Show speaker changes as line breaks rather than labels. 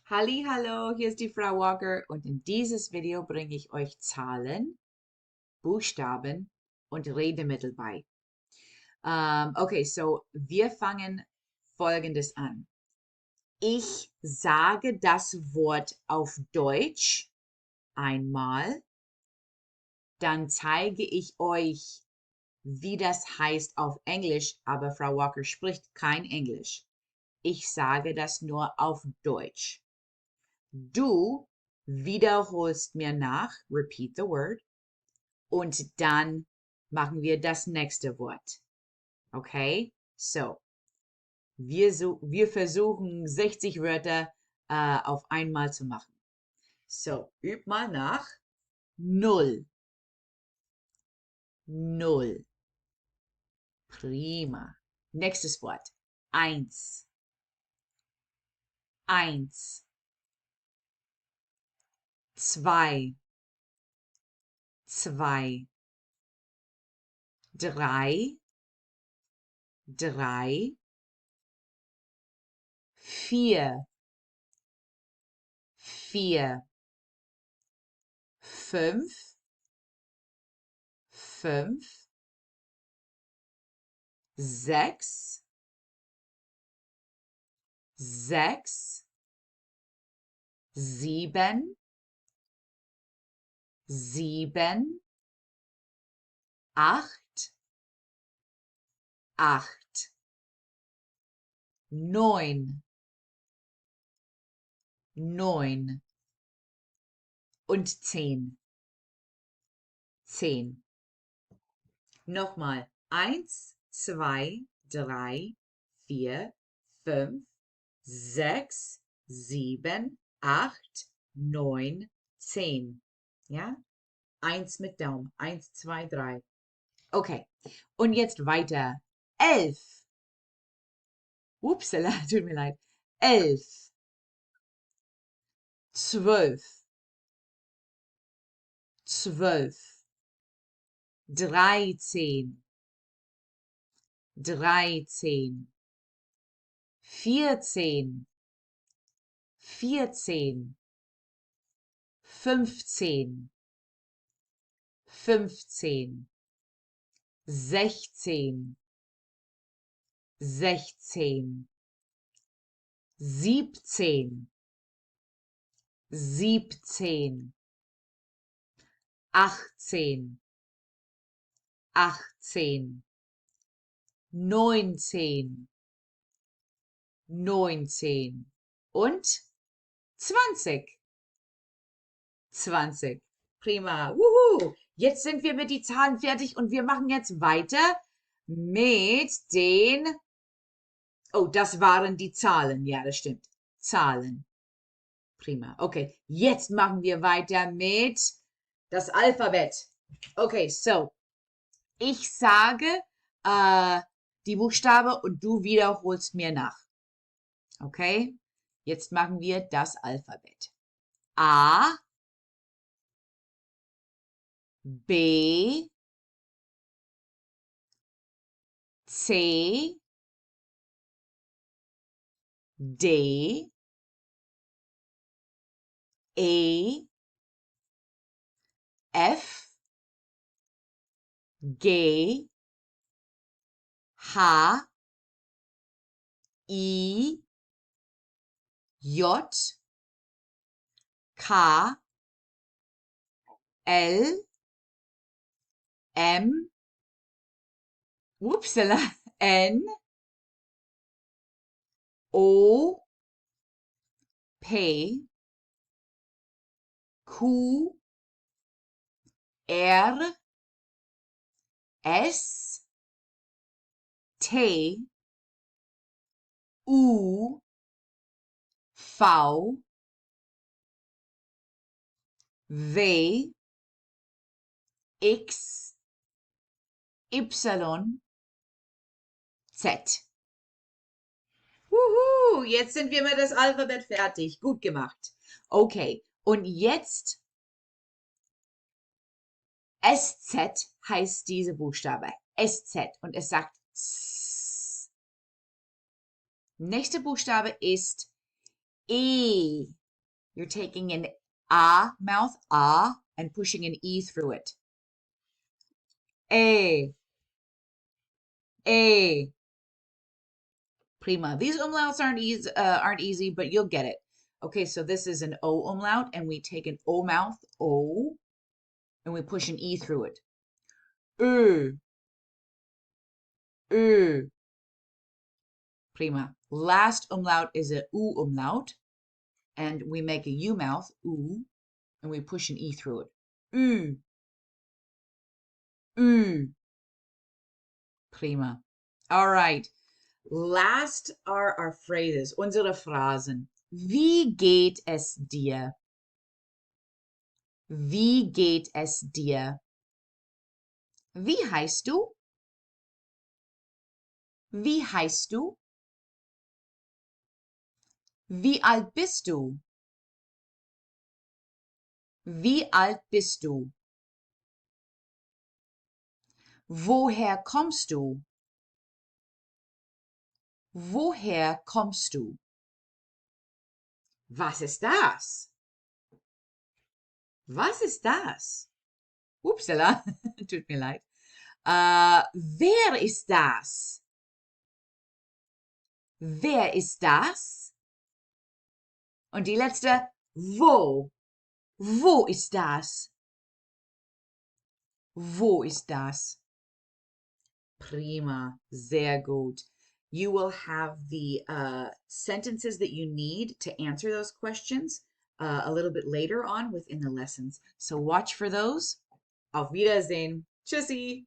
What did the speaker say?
Hallo, hier ist die Frau Walker und in dieses Video bringe ich euch Zahlen, Buchstaben und Redemittel bei. Okay, so wir fangen Folgendes an. Ich sage das Wort auf Deutsch einmal, dann zeige ich euch, wie das heißt auf Englisch, aber Frau Walker spricht kein Englisch. Ich sage das nur auf Deutsch. Du wiederholst mir nach, repeat the word, und dann machen wir das nächste Wort. Okay? So, wir versuchen 60 Wörter auf einmal zu machen. So, üb mal nach. Null. Null. Prima. Nächstes Wort. Eins. Eins. Zwei. Zwei. Drei. Drei. Vier. Vier. Fünf. Fünf. Sechs. Sechs. Sieben. Sieben. Acht. Acht. Neun. Neun. Und 10. 10. Nochmal. 1, 2, 3, 4, 5, 6, 7, 8, 9, 10. Ja? 1 mit Daumen. 1, 2, 3. Okay. Und jetzt weiter. 11. Upsala, tut mir leid. 11. 12. 12. 13. 13. 14. 14. 15. 15. 16. 16. 17. 17. 18. 18. 19. 19. Und 20. 20. Prima. Wuhu. Jetzt sind wir mit den Zahlen fertig und wir machen jetzt weiter mit den. Oh, das waren die Zahlen. Ja, das stimmt. Zahlen. Prima. Okay, jetzt machen wir weiter mit das Alphabet. Okay, so. Ich sage die Buchstabe und du wiederholst mir nach. Okay? Jetzt machen wir das Alphabet. A, B, C, D, E, F, G, H, I, J, K, L, M, upsala, N, O, P, Q, R, S, T, U, V, W, X, Y, Z. Wuhu, jetzt sind wir mit das Alphabet fertig. Gut gemacht. Okay, und jetzt SZ heißt diese Buchstabe. SZ und es sagt S. Nächste Buchstabe ist E. You're taking an A mouth, A, and pushing an E through it. A. A. Prima. These umlauts aren't easy, but you'll get it. Okay, so this is an O umlaut, and we take an O mouth, O, and we push an E through it. Ö. Ö. Prima. Last umlaut is a U umlaut, and we make a U mouth, U, and we push an E through it. Ü. Ü. Prima. All right. Last are our phrases, unsere Phrasen. Wie geht es dir? Wie geht es dir? Wie heißt du? Wie heißt du? Wie alt bist du? Wie alt bist du? Woher kommst du? Woher kommst du? Was ist das? Was ist das? Upsala, tut mir leid. Wer ist das? Wer ist das? Und die letzte, wo? Wo ist das? Wo ist das? Prima, sehr gut. You will have the sentences that you need to answer those questions a little bit later on within the lessons. So watch for those. Auf Wiedersehen. Tschüssi.